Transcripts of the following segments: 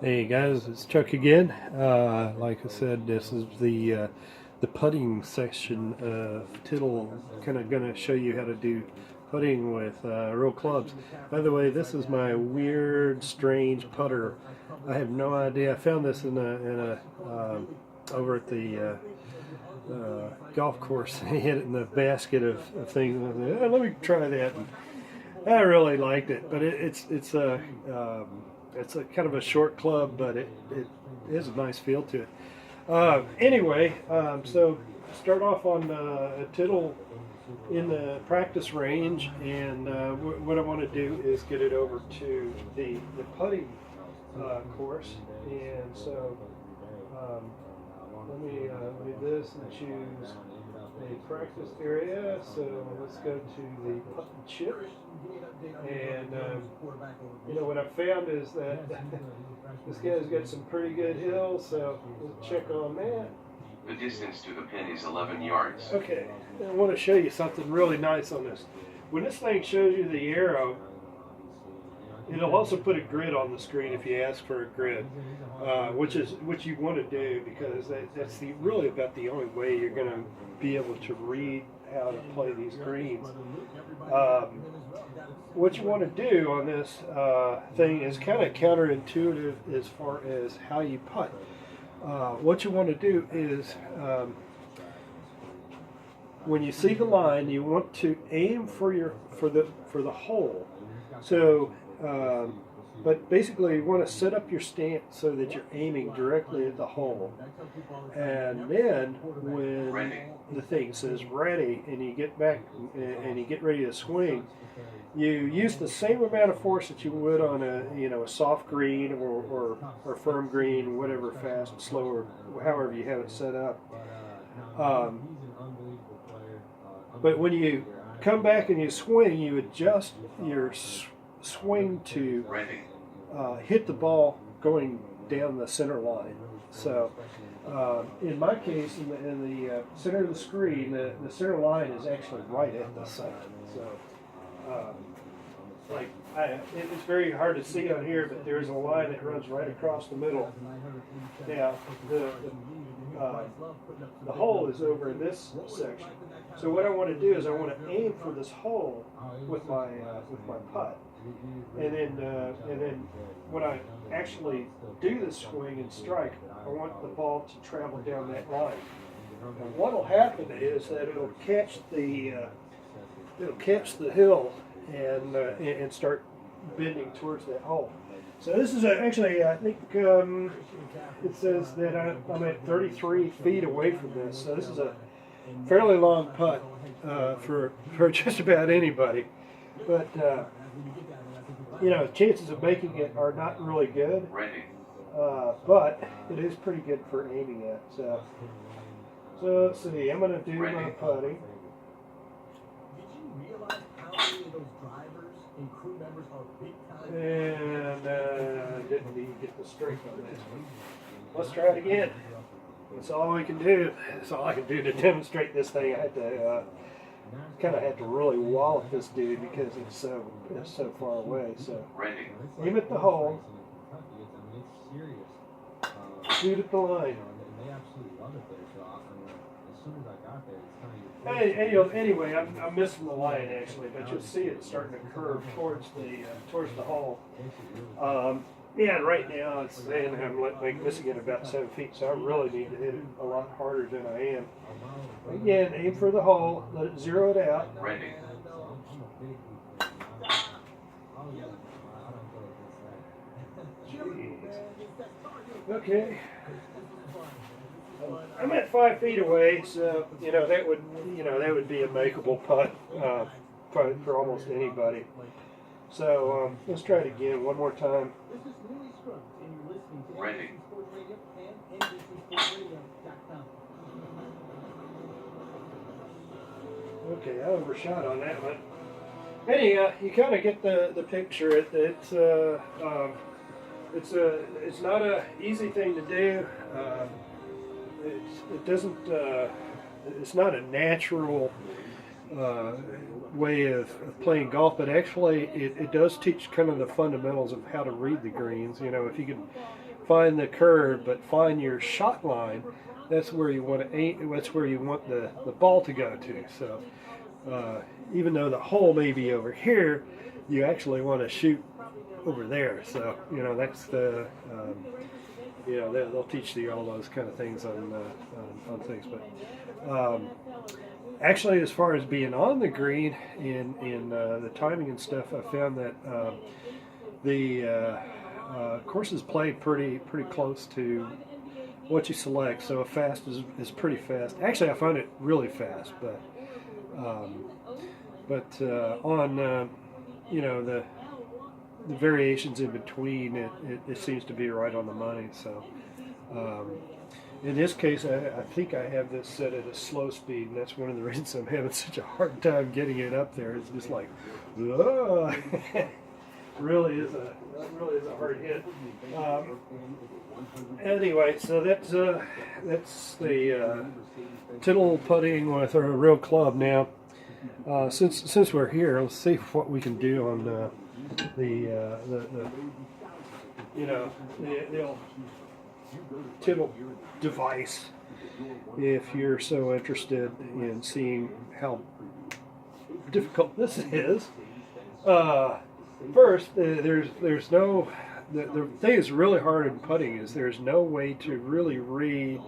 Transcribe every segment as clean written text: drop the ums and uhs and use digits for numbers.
Hey guys, it's Chuck again. Like I said, this is the putting section of Tittle. Kind of going to show you how to do putting with real clubs. By the way, this is my weird, strange putter. I have no idea. I found this in a over at the golf course. I hit it in the basket of things. And I said, let me try that. And I really liked it, but it's a kind of a short club, but it has a nice feel to it. Anyway, so start off on a Tittle in the practice range, and what I want to do is get it over to the putting course, and so let me this and choose a practice area. So let's go to the putt and chip, and what I've found is that this guy's got some pretty good hills, so we'll check on that. The distance to the pin is 11 yards. Okay, I want to show you something really nice on this. When this thing shows you the arrow, it'll also put a grid on the screen if you ask for a grid, which you want to do, because that's really about the only way you're going to be able to read how to play these greens. What you want to do on this thing is kind of counterintuitive as far as how you putt. What you want to do is when you see the line, you want to aim for the hole. So, but basically, you want to set up your stance so that you're aiming directly at the hole. And then, when the thing says ready, and you get back and you get ready to swing, you use the same amount of force that you would on a soft green or firm green, whatever, fast, slow, or however you have it set up. But when you come back and you swing, you adjust your swing to hit the ball going down the center line. So in my case, in the center of the screen, the center line is actually right at the sun. So it's very hard to see on here, but there's a line that runs right across the middle. Now the hole is over in this section. So what I want to do is I want to aim for this hole with my putt, and then when I actually do the swing and strike, I want the ball to travel down that line. And what will happen is that it'll catch the hill and start bending towards that hole. So this is actually, I think it says that I'm at 33 feet away from this. So this is a fairly long putt for just about anybody. But chances of making it are not really good. But it is pretty good for aiming at. So let's see. I'm going to do my putting. And didn't even get the strength on this one. Let's try it again. That's all we can do. That's all I can do to demonstrate this thing. I had to had to really wallop this dude because it's so far away. So aim at the hole. Shoot at the line. Anyway, I'm missing the line actually, but you'll see it starting to curve towards the hole. And right now it's saying I'm missing it about 7 feet, so I really need to hit it a lot harder than I am. Again, aim for the hole, let it zero it out. Jeez. Okay. I'm at 5 feet away, so that would be a makeable putt for almost anybody. So let's try it again one more time. Okay, I overshot on that one. Anyhow, you kind of get the picture. It's not an easy thing to do. It's not a natural way of playing golf, but actually it does teach kind of the fundamentals of how to read the greens. If you can find the curve, but find your shot line. That's where you want to aim. That's where you want the ball to go to. So even though the hole may be over here, you actually want to shoot over there. So that's the they'll teach you all those kind of things on things. But actually, as far as being on the green in the timing and stuff, I found that the courses play pretty close to what you select. So a fast is pretty fast. Actually, I found it really fast, but on the variations in between, it seems to be right on the money. So in this case, I think I have this set at a slow speed, and that's one of the reasons I'm having such a hard time getting it up there. It's just like, really is a hard hit. Anyway, so that's the Tittle putting with a real club. Now, since we're here, let's see what we can do on the old Tittle device. If you're so interested in seeing how difficult this is, first there's no. The thing that's really hard in putting is there's no way to really read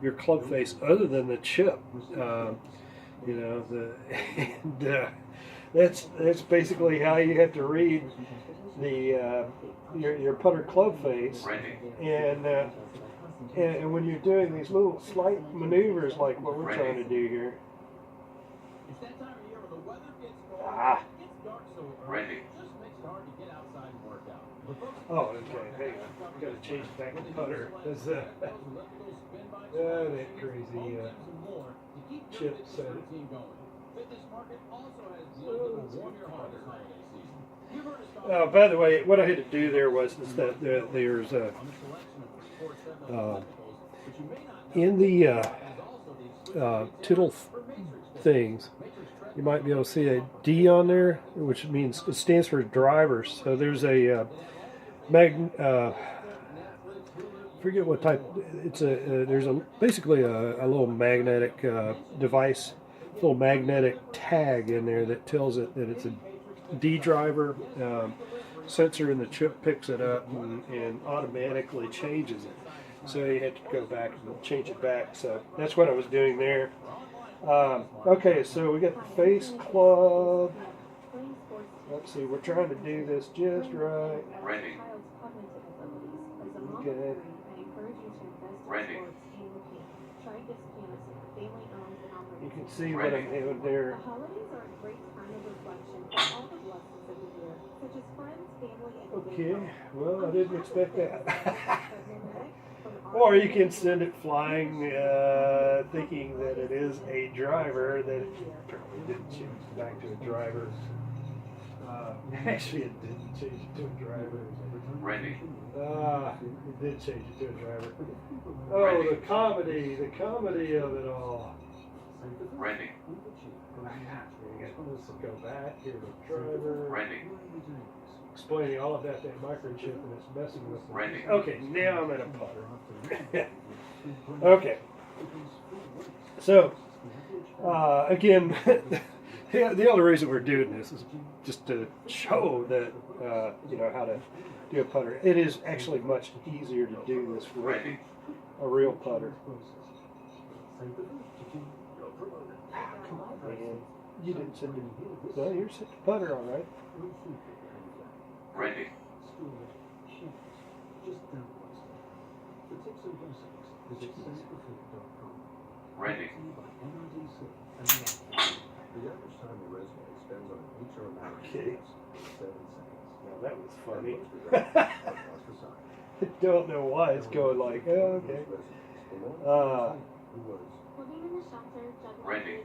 your club face other than the chip. That's basically how you have to read the your putter club face. And when you're doing these little slight maneuvers like what we're trying to do here. Ready. Oh, okay. Hang on. Got to change it back to putter. That's that crazy chip set. By the way, what I had to do there was that there's in the Tittle things, you might be able to see a D on there, which means it stands for drivers. So there's a forget what type. It's there's basically a little magnetic device, little magnetic tag in there that tells it that it's a D driver. Sensor in the chip picks it up and automatically changes it. So you have to go back and change it back. So that's what I was doing there. Okay, so we got the face club. Let's see, we're trying to do this just right. Ready. Okay. Ready. You can see what I'm doing there. Okay, well, I didn't expect that. Or you can send it flying, thinking that it is a driver, that it apparently didn't change it back to a driver. Actually, it didn't change it to a driver. Ready. It did change it to a driver. Oh, the comedy of it all. Ready. Let's go back here to driver. Ready. Explaining all about that microchip and it's messing with me. Ready. Okay, now I'm at a putter. Okay. So, again, the only reason we're doing this is just to show that, how to do a putter. It is actually much easier to do this with a real putter. Come on, man. You didn't send me. Well, you're set the putter, all right. Ready. Ready. Okay. Now that was funny. I don't know why it's going like, oh, okay. Ready.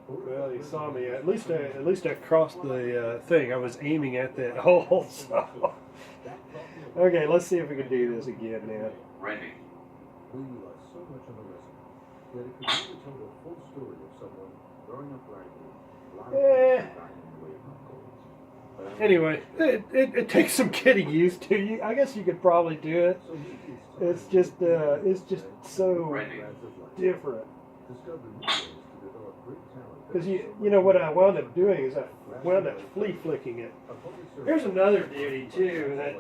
Well, you saw me. At least I crossed the thing. I was aiming at that hole. So. Okay, let's see if we can do this again now. Ready. anyway, it takes some getting used to. I guess you could probably do it. It's just so Ready. different. Because you know what I wound up doing is I wound up flea flicking it. Here's another beauty too. That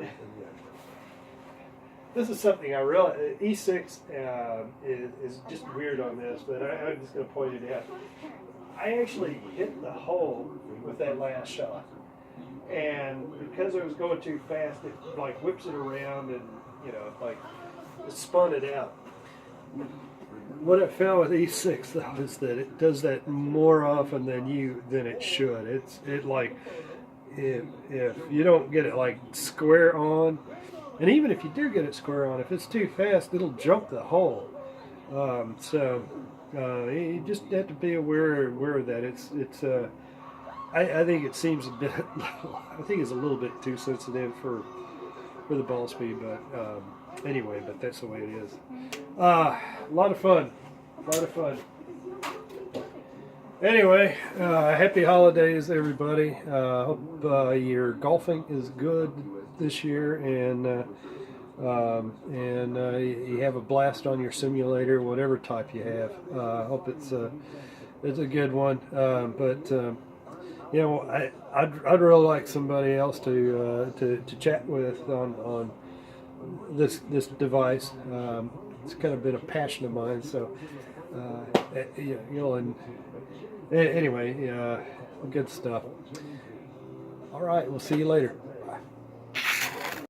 this is something I realize. E6 is just weird on this, but I'm just going to point it out. I actually hit the hole with that last shot, and because I was going too fast, it like whips it around and like it spun it out. What I found with E6 though is that it does that more often than it should. It like if you don't get it like square on, and even if you do get it square on, if it's too fast, it'll jump the hole. You just have to be aware of that. I think it seems a bit. I think it's a little bit too sensitive for the ball speed, but anyway, but that's the way it is. A lot of fun. Anyway, happy holidays, everybody. Hope your golfing is good this year, and you have a blast on your simulator, whatever type you have. Hope it's a good one. I'd really like somebody else to chat with on this device. It's kind of been a passion of mine. So and anyway, good stuff. All right, we'll see you later.